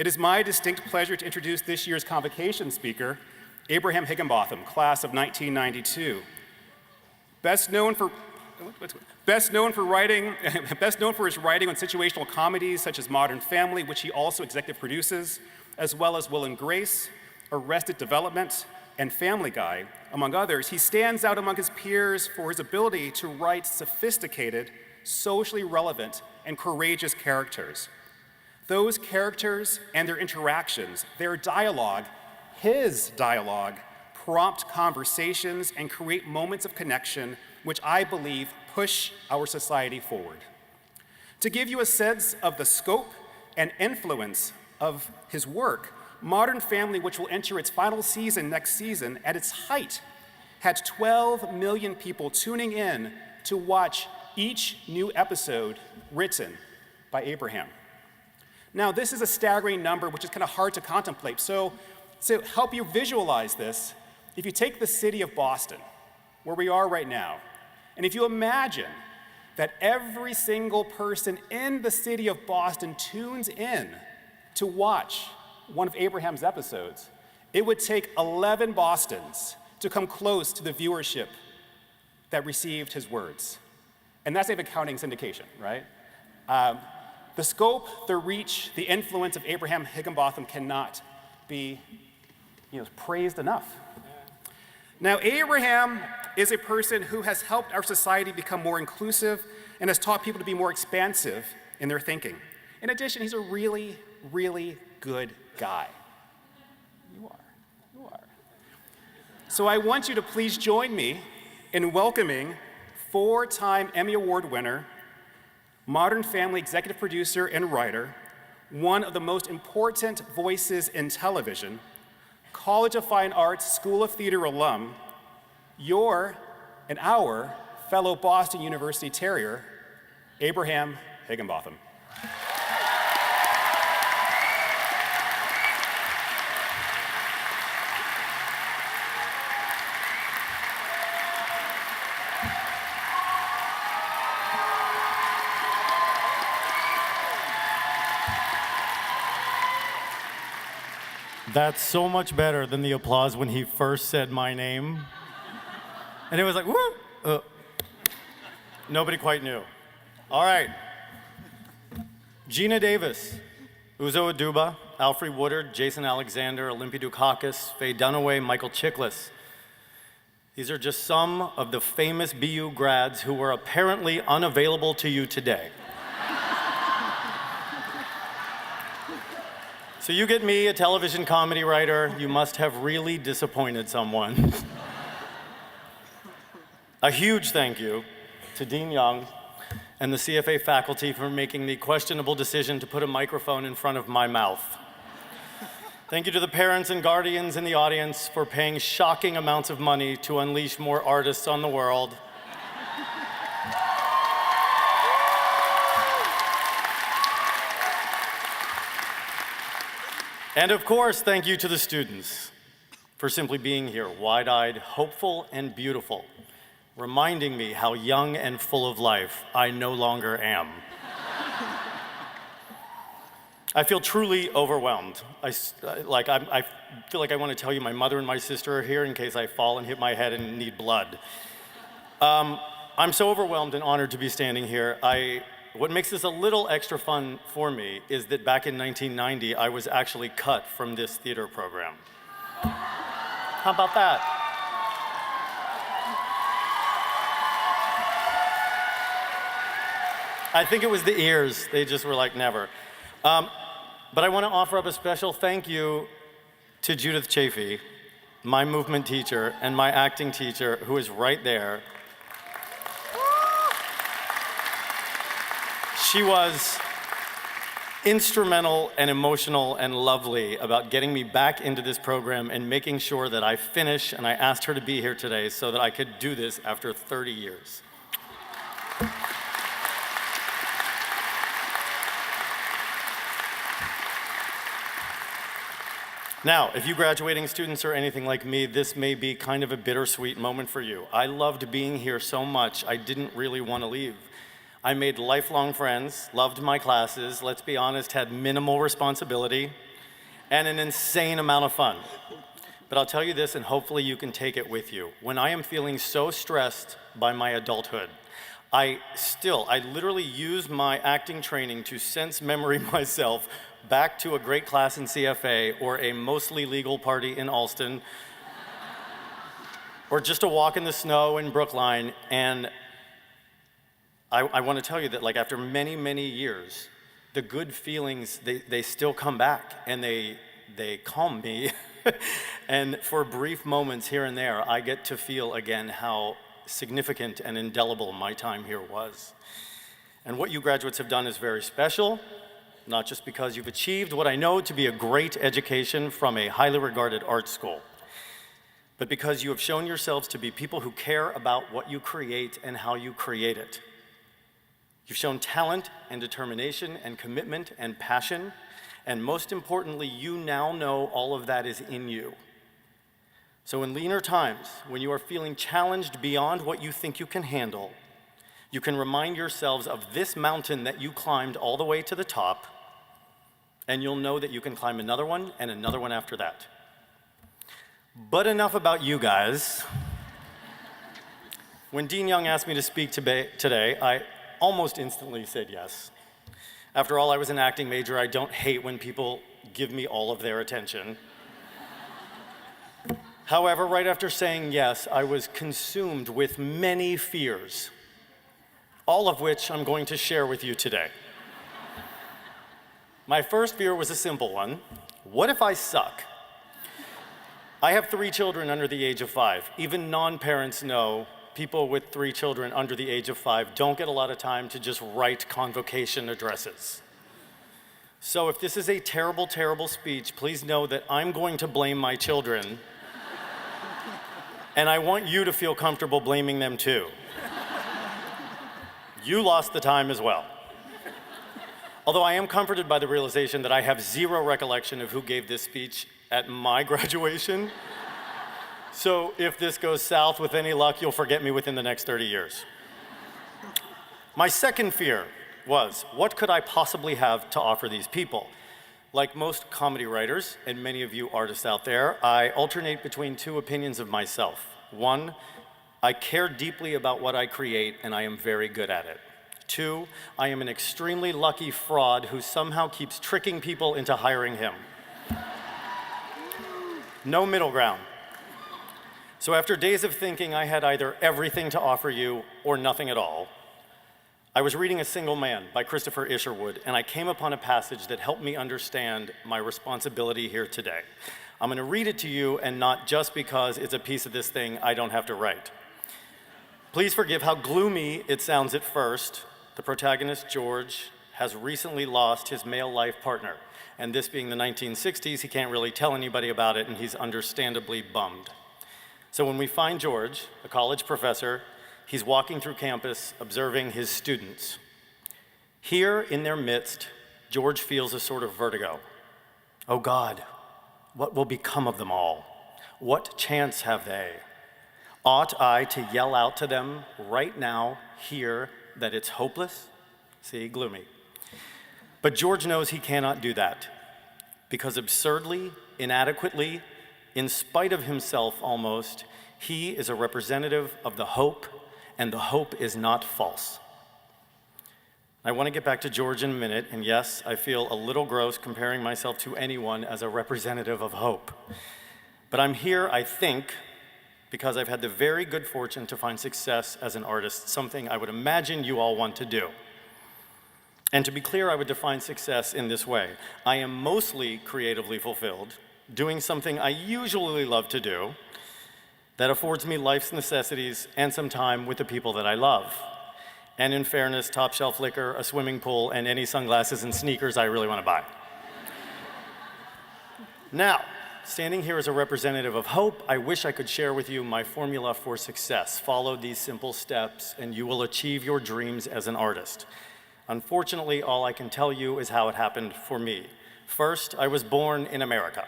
It is my distinct pleasure to introduce this year's Convocation speaker, Abraham Higginbotham, class of 1992. Best known for his writing on situational comedies such as Modern Family, which he also executive produces, as well as Will and Grace, Arrested Development, and Family Guy, among others. He stands out among his peers for his ability to write sophisticated, socially relevant, and courageous characters. Those characters and their interactions, their dialogue, his dialogue, prompt conversations and create moments of connection which I believe push our society forward. To give you a sense of the scope and influence of his work, Modern Family, which will enter its final season next season, at its height, had 12 million people tuning in to watch each new episode written by Abraham. Now, this is a staggering number, which is kind of hard to contemplate. So to help you visualize this, if you take the city of Boston, where we are right now, and if you imagine that every single person in the city of Boston tunes in to watch one of Abraham's episodes, it would take 11 Bostons to come close to the viewership that received his words. And that's even counting syndication, right? The scope, the reach, the influence of Abraham Higginbotham cannot be praised enough. Now, Abraham is a person who has helped our society become more inclusive and has taught people to be more expansive in their thinking. In addition, he's a really, really good guy. You are. So I want you to please join me in welcoming 4-time Emmy Award winner, Modern Family executive producer and writer, one of the most important voices in television, College of Fine Arts School of Theater alum, your and our fellow Boston University Terrier, Abraham Higginbotham. That's so much better than the applause when he first said my name. And it was like, woo! Nobody quite knew. All right. Gina Davis, Uzo Aduba, Alfred Woodard, Jason Alexander, Olympia Dukakis, Faye Dunaway, Michael Chiklis. These are just some of the famous BU grads who were apparently unavailable to you today. So you get me, a television comedy writer, you must have really disappointed someone. A huge thank you to Dean Young and the CFA faculty for making the questionable decision to put a microphone in front of my mouth. Thank you to the parents and guardians in the audience for paying shocking amounts of money to unleash more artists on the world. And of course, thank you to the students for simply being here, wide-eyed, hopeful, and beautiful, reminding me how young and full of life I no longer am. I feel truly overwhelmed. I feel like I want to tell you my mother and my sister are here in case I fall and hit my head and need blood. I'm so overwhelmed and honored to be standing here. What makes this a little extra fun for me is that back in 1990, I was actually cut from this theater program. How about that? I think it was the ears. They just were like, never. But I want to offer up a special thank you to Judith Chafee, my movement teacher and my acting teacher, who is right there. She was instrumental and emotional and lovely about getting me back into this program and making sure that I finish, and I asked her to be here today so that I could do this after 30 years. Now, if you graduating students are anything like me, this may be kind of a bittersweet moment for you. I loved being here so much, I didn't really want to leave. I made lifelong friends, loved my classes, let's be honest, had minimal responsibility, and an insane amount of fun. But I'll tell you this, and hopefully you can take it with you. When I am feeling so stressed by my adulthood, I literally use my acting training to sense memory myself back to a great class in CFA or a mostly legal party in Alston or just a walk in the snow in Brookline. And I want to tell you that, like, after many, many years, the good feelings, they still come back and they calm me. And for brief moments here and there, I get to feel again how significant and indelible my time here was. And what you graduates have done is very special, not just because you've achieved what I know to be a great education from a highly regarded art school, but because you have shown yourselves to be people who care about what you create and how you create it. You've shown talent and determination and commitment and passion, and most importantly, you now know all of that is in you. So in leaner times, when you are feeling challenged beyond what you think you can handle, you can remind yourselves of this mountain that you climbed all the way to the top, and you'll know that you can climb another one and another one after that. But enough about you guys. When Dean Young asked me to speak today, I almost instantly said yes. After all, I was an acting major. I don't hate when people give me all of their attention. However, right after saying yes, I was consumed with many fears, all of which I'm going to share with you today. My first fear was a simple one. What if I suck? I have 3 children under the age of 5. Even non-parents know people with 3 children under the age of 5 don't get a lot of time to just write convocation addresses. So if this is a terrible, terrible speech, please know that I'm going to blame my children, and I want you to feel comfortable blaming them too. You lost the time as well. Although I am comforted by the realization that I have zero recollection of who gave this speech at my graduation. So if this goes south, with any luck, you'll forget me within the next 30 years. My second fear was, what could I possibly have to offer these people? Like most comedy writers, and many of you artists out there, I alternate between 2 opinions of myself. 1, I care deeply about what I create, and I am very good at it. 2, I am an extremely lucky fraud who somehow keeps tricking people into hiring him. No middle ground. So after days of thinking I had either everything to offer you or nothing at all, I was reading A Single Man by Christopher Isherwood, and I came upon a passage that helped me understand my responsibility here today. I'm going to read it to you, and not just because it's a piece of this thing I don't have to write. Please forgive how gloomy it sounds at first. The protagonist, George, has recently lost his male life partner, and this being the 1960s, he can't really tell anybody about it, and he's understandably bummed. So when we find George, a college professor, he's walking through campus observing his students. Here in their midst, George feels a sort of vertigo. Oh God, what will become of them all? What chance have they? Ought I to yell out to them right now, here, that it's hopeless? See, gloomy. But George knows he cannot do that, because absurdly, inadequately, in spite of himself almost, he is a representative of the hope, and the hope is not false. I want to get back to George in a minute, and yes, I feel a little gross comparing myself to anyone as a representative of hope. But I'm here, I think, because I've had the very good fortune to find success as an artist, something I would imagine you all want to do. And to be clear, I would define success in this way. I am mostly creatively fulfilled, doing something I usually love to do, that affords me life's necessities and some time with the people that I love. And in fairness, top shelf liquor, a swimming pool, and any sunglasses and sneakers I really want to buy. Now, standing here as a representative of hope, I wish I could share with you my formula for success. Follow these simple steps, and you will achieve your dreams as an artist. Unfortunately, all I can tell you is how it happened for me. First, I was born in America,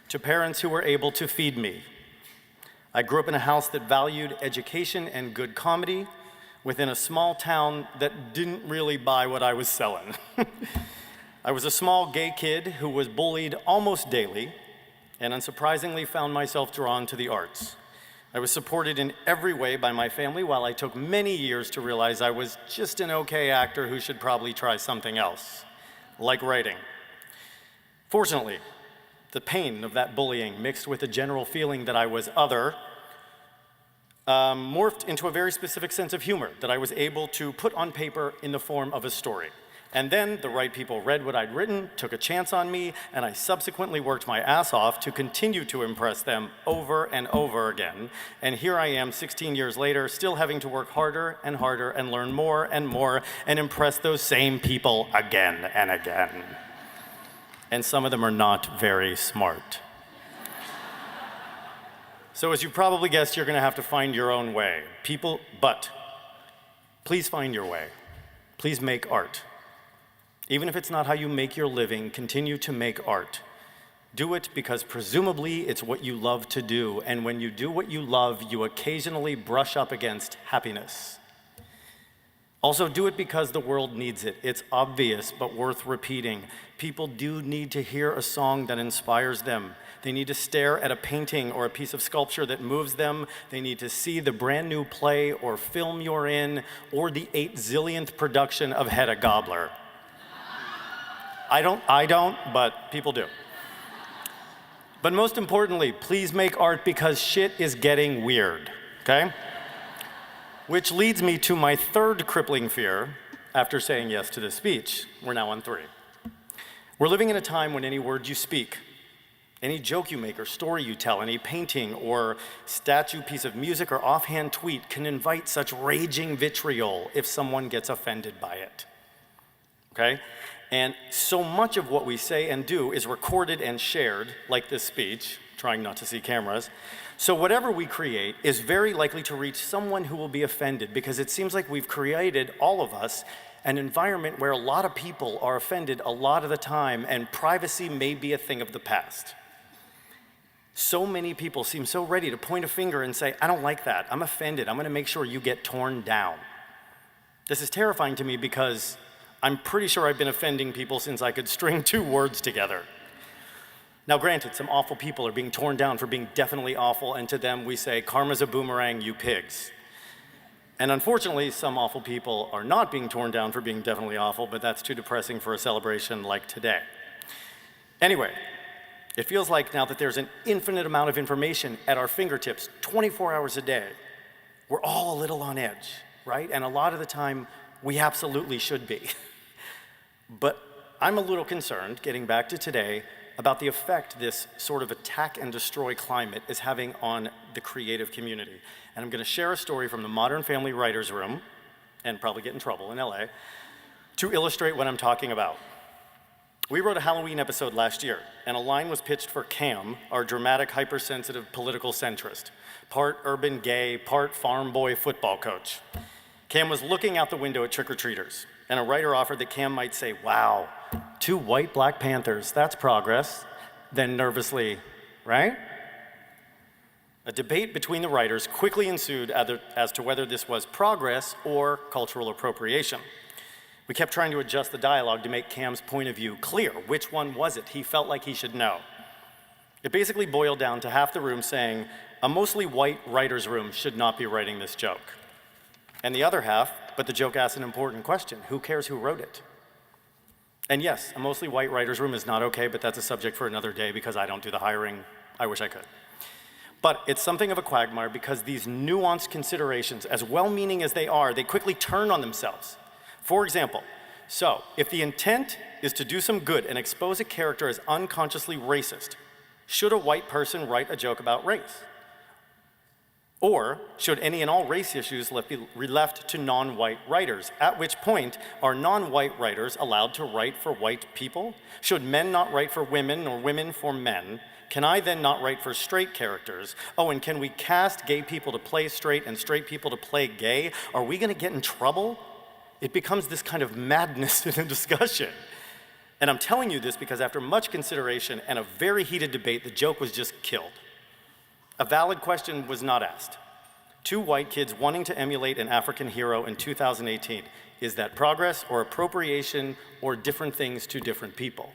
to parents who were able to feed me. I grew up in a house that valued education and good comedy, within a small town that didn't really buy what I was selling. I was a small gay kid who was bullied almost daily, and unsurprisingly found myself drawn to the arts. I was supported in every way by my family, while I took many years to realize I was just an okay actor who should probably try something else, like writing. Fortunately, the pain of that bullying, mixed with a general feeling that I was other, morphed into a very specific sense of humor that I was able to put on paper in the form of a story. And then the right people read what I'd written, took a chance on me, and I subsequently worked my ass off to continue to impress them over and over again. And here I am 16 years later, still having to work harder and harder and learn more and more and impress those same people again and again. And some of them are not very smart. So as you probably guessed, you're gonna have to find your own way. But please find your way. Please make art. Even if it's not how you make your living, continue to make art. Do it because presumably it's what you love to do, and when you do what you love, you occasionally brush up against happiness. Also, do it because the world needs it. It's obvious, but worth repeating. People do need to hear a song that inspires them. They need to stare at a painting or a piece of sculpture that moves them. They need to see the brand new play or film you're in, or the 8 zillionth production of Hedda Gabler. I don't, but people do. But most importantly, please make art because shit is getting weird, okay? Which leads me to my third crippling fear after saying yes to this speech. We're now on 3. We're living in a time when any word you speak, any joke you make or story you tell, any painting or statue, piece of music or offhand tweet can invite such raging vitriol if someone gets offended by it, okay? And so much of what we say and do is recorded and shared, like this speech, trying not to see cameras. So whatever we create is very likely to reach someone who will be offended, because it seems like we've created, all of us, an environment where a lot of people are offended a lot of the time, and privacy may be a thing of the past. So many people seem so ready to point a finger and say, I don't like that, I'm offended, I'm gonna make sure you get torn down. This is terrifying to me because I'm pretty sure I've been offending people since I could string 2 words together. Now granted, some awful people are being torn down for being definitely awful, and to them we say, karma's a boomerang, you pigs. And unfortunately, some awful people are not being torn down for being definitely awful, but that's too depressing for a celebration like today. Anyway, it feels like now that there's an infinite amount of information at our fingertips 24 hours a day, we're all a little on edge, right? And a lot of the time, we absolutely should be. But I'm a little concerned, getting back to today, about the effect this sort of attack and destroy climate is having on the creative community. And I'm gonna share a story from the Modern Family Writers Room, and probably get in trouble in LA, to illustrate what I'm talking about. We wrote a Halloween episode last year, and a line was pitched for Cam, our dramatic, hypersensitive political centrist, part urban gay, part farm boy football coach. Cam was looking out the window at trick-or-treaters, and a writer offered that Cam might say, wow, 2 white Black Panthers, that's progress. Then nervously, right? A debate between the writers quickly ensued as to whether this was progress or cultural appropriation. We kept trying to adjust the dialogue to make Cam's point of view clear. Which one was it? He felt like he should know. It basically boiled down to half the room saying, a mostly white writer's room should not be writing this joke. And the other half, but the joke asks an important question. Who cares who wrote it? And yes, a mostly white writer's room is not okay, but that's a subject for another day because I don't do the hiring. I wish I could. But it's something of a quagmire because these nuanced considerations, as well-meaning as they are, they quickly turn on themselves. For example, so if the intent is to do some good and expose a character as unconsciously racist, should a white person write a joke about race? Or should any and all race issues be left to non-white writers? At which point, are non-white writers allowed to write for white people? Should men not write for women or women for men? Can I then not write for straight characters? Oh, and can we cast gay people to play straight and straight people to play gay? Are we gonna get in trouble? It becomes this kind of madness in a discussion. And I'm telling you this because after much consideration and a very heated debate, the joke was just killed. A valid question was not asked. Two white kids wanting to emulate an African hero in 2018. Is that progress or appropriation or different things to different people?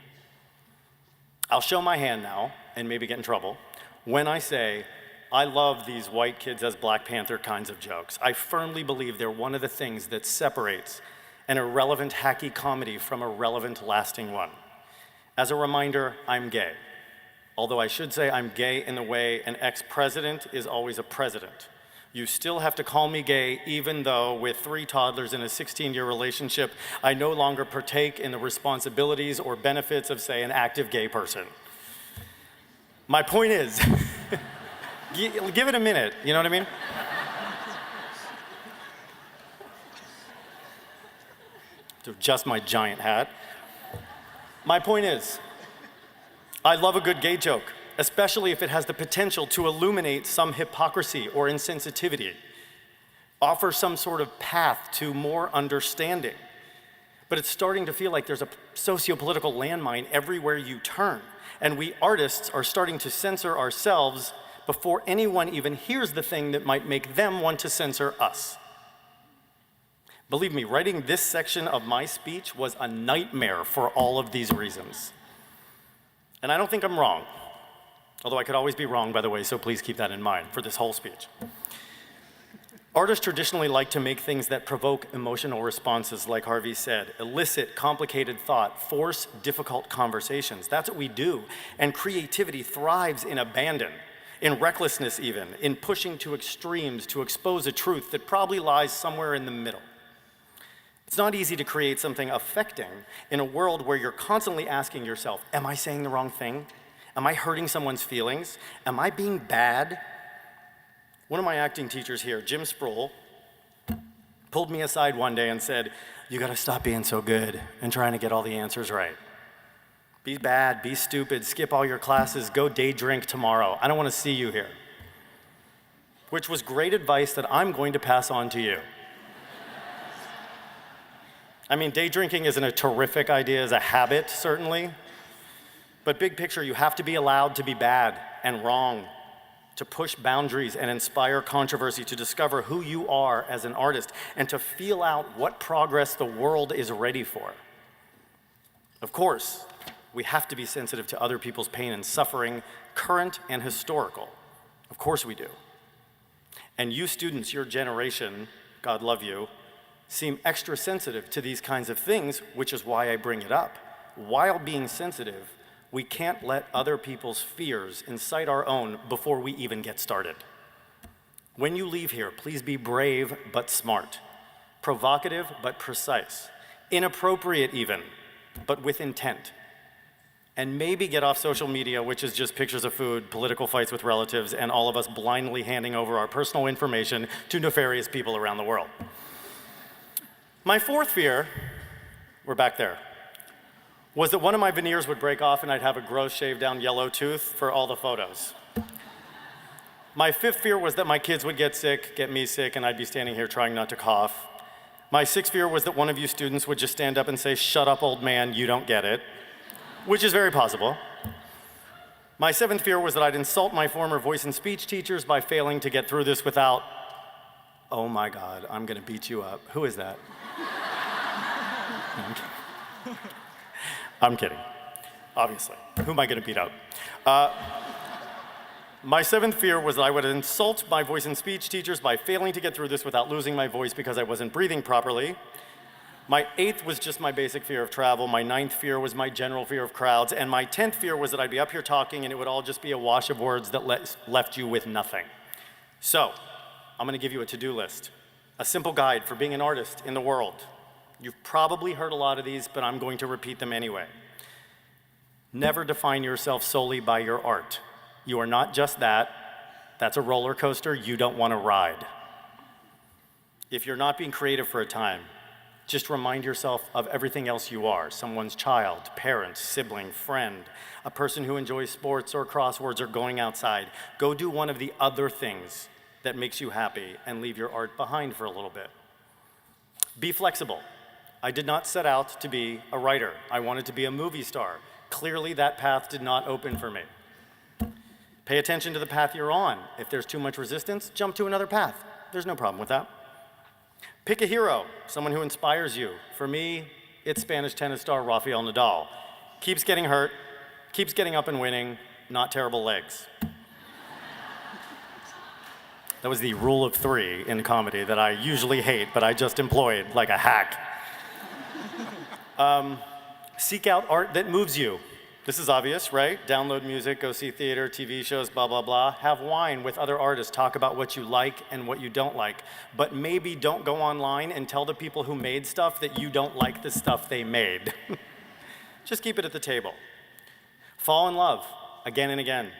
I'll show my hand now and maybe get in trouble when I say I love these white kids as Black Panther kinds of jokes. I firmly believe they're one of the things that separates an irrelevant hacky comedy from a relevant lasting one. As a reminder, I'm gay. Although I should say I'm gay in the way an ex-president is always a president. You still have to call me gay, even though with 3 toddlers in a 16-year relationship, I no longer partake in the responsibilities or benefits of, say, an active gay person. My point is, give it a minute, you know what I mean? To adjust my giant hat. My point is, I love a good gay joke, especially if it has the potential to illuminate some hypocrisy or insensitivity, offer some sort of path to more understanding. But it's starting to feel like there's a socio-political landmine everywhere you turn, and we artists are starting to censor ourselves before anyone even hears the thing that might make them want to censor us. Believe me, writing this section of my speech was a nightmare for all of these reasons. And I don't think I'm wrong. Although I could always be wrong, by the way, so please keep that in mind for this whole speech. Artists traditionally like to make things that provoke emotional responses, like Harvey said, elicit complicated thought, force difficult conversations. That's what we do. And creativity thrives in abandon, in recklessness even, in pushing to extremes to expose a truth that probably lies somewhere in the middle. It's not easy to create something affecting in a world where you're constantly asking yourself, am I saying the wrong thing? Am I hurting someone's feelings? Am I being bad? One of my acting teachers here, Jim Sproul, pulled me aside one day and said, you gotta stop being so good and trying to get all the answers right. Be bad, be stupid, skip all your classes, go day drink tomorrow. I don't wanna see you here. Which was great advice that I'm going to pass on to you. I mean, day drinking isn't a terrific idea as a habit, certainly. But big picture, you have to be allowed to be bad and wrong, to push boundaries and inspire controversy, to discover who you are as an artist, and to feel out what progress the world is ready for. Of course, we have to be sensitive to other people's pain and suffering, current and historical. Of course we do. And you students, your generation, God love you, seem extra sensitive to these kinds of things, which is why I bring it up. While being sensitive, we can't let other people's fears incite our own before we even get started. When you leave here, please be brave but smart, provocative but precise, inappropriate even, but with intent. And maybe get off social media, which is just pictures of food, political fights with relatives, and all of us blindly handing over our personal information to nefarious people around the world. My 4th fear, we're back there, was that one of my veneers would break off and I'd have a gross shaved down yellow tooth for all the photos. My 5th fear was that my kids would get sick, get me sick, and I'd be standing here trying not to cough. My 6th fear was that one of you students would just stand up and say, shut up, old man, you don't get it, which is very possible. My 7th fear was that I'd insult my former voice and speech teachers by failing to get through this without, oh my God, I'm gonna beat you up. Who is that? I'm kidding, obviously. Who am I gonna beat up? My 7th fear was that I would insult my voice and speech teachers by failing to get through this without losing my voice because I wasn't breathing properly. My 8th was just my basic fear of travel. My 9th fear was my general fear of crowds. And my 10th fear was that I'd be up here talking and it would all just be a wash of words that left you with nothing. So, I'm gonna give you a to-do list, a simple guide for being an artist in the world. You've probably heard a lot of these, but I'm going to repeat them anyway. Never define yourself solely by your art. You are not just that. That's a roller coaster you don't want to ride. If you're not being creative for a time, just remind yourself of everything else you are: someone's child, parent, sibling, friend, a person who enjoys sports or crosswords or going outside. Go do one of the other things that makes you happy and leave your art behind for a little bit. Be flexible. I did not set out to be a writer. I wanted to be a movie star. Clearly, that path did not open for me. Pay attention to the path you're on. If there's too much resistance, jump to another path. there's no problem with that. Pick a hero, someone who inspires you. For me, it's Spanish tennis star Rafael Nadal. Keeps getting hurt, keeps getting up and winning, not terrible legs. That was the rule of 3 in comedy that I usually hate, but I just employed like a hack. Seek out art that moves you. This is obvious, right? Download music, go see theater, TV shows, blah, blah, blah. Have wine with other artists. Talk about what you like and what you don't like. But maybe don't go online and tell the people who made stuff that you don't like the stuff they made. Just keep it at the table. Fall in love again and again,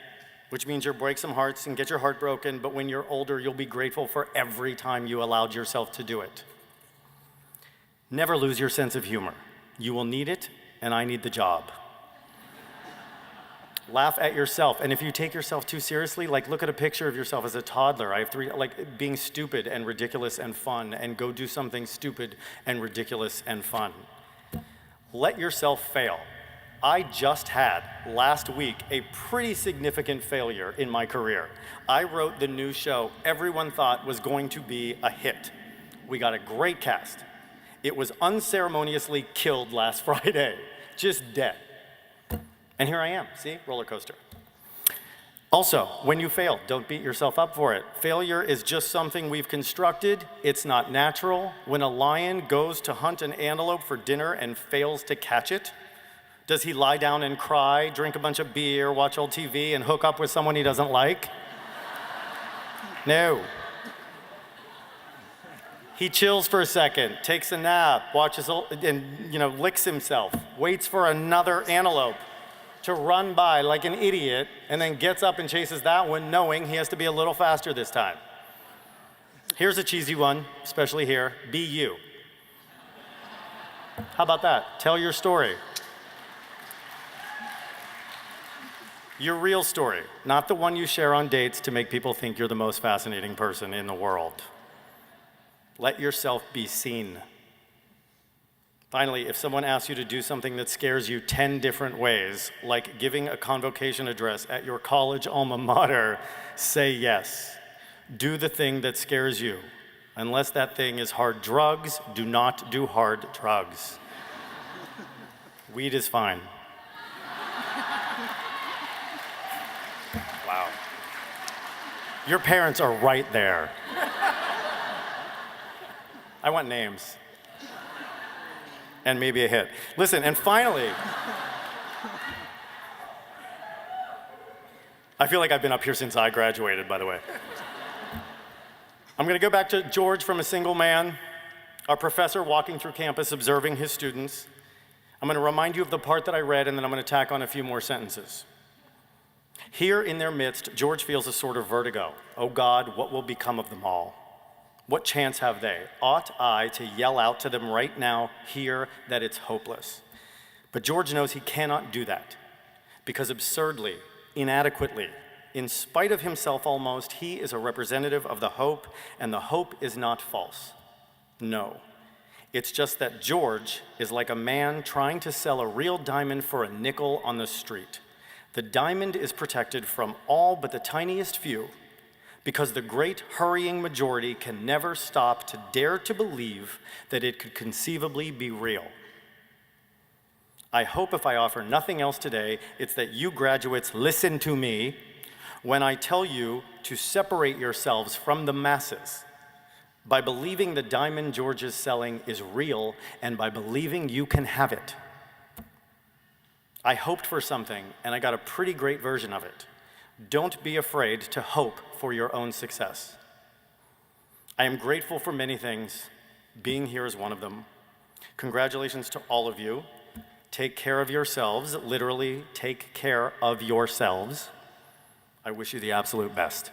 which means you'll break some hearts and get your heart broken, but when you're older, you'll be grateful for every time you allowed yourself to do it. Never lose your sense of humor. You will need it, and I need the job. Laugh at yourself, and if you take yourself too seriously, like look at a picture of yourself as a toddler. I have 3, like being stupid and ridiculous and fun, and go do something stupid and ridiculous and fun. Let yourself fail. I just had, last week, a pretty significant failure in my career. I wrote the new show everyone thought was going to be a hit. We got a great cast. It was unceremoniously killed last Friday, just dead. And here I am, see, roller coaster. Also, when you fail, don't beat yourself up for it. Failure is just something we've constructed. It's not natural. When a lion goes to hunt an antelope for dinner and fails to catch it, does he lie down and cry, drink a bunch of beer, watch old TV, and hook up with someone he doesn't like? No. He chills for a second, takes a nap, watches and licks himself, waits for another antelope to run by like an idiot, and then gets up and chases that one, knowing he has to be a little faster this time. Here's a cheesy one, especially here. Be you. How about that? Tell your story. Your real story, not the one you share on dates to make people think you're the most fascinating person in the world. Let yourself be seen. Finally, if someone asks you to do something that scares you 10 different ways, like giving a convocation address at your college alma mater, say yes. Do the thing that scares you. Unless that thing is hard drugs, do not do hard drugs. Weed is fine. Wow. Your parents are right there. I want names. And maybe a hit. Listen, and finally, I feel like I've been up here since I graduated, by the way. I'm gonna go back to George from A Single Man, our professor walking through campus observing his students. I'm gonna remind you of the part that I read, and then I'm gonna tack on a few more sentences. Here in their midst, George feels a sort of vertigo. Oh God, what will become of them all? What chance have they? Ought I to yell out to them right now, here, that it's hopeless? But George knows he cannot do that, because absurdly, inadequately, in spite of himself almost, he is a representative of the hope, and the hope is not false. No. It's just that George is like a man trying to sell a real diamond for a nickel on the street. The diamond is protected from all but the tiniest few, because the great hurrying majority can never stop to dare to believe that it could conceivably be real. I hope if I offer nothing else today, it's that you graduates listen to me when I tell you to separate yourselves from the masses by believing the diamond George is selling is real, and by believing you can have it. I hoped for something, and I got a pretty great version of it. Don't be afraid to hope for your own success. I am grateful for many things. Being here is one of them. Congratulations to all of you. Take care of yourselves, literally take care of yourselves. I wish you the absolute best.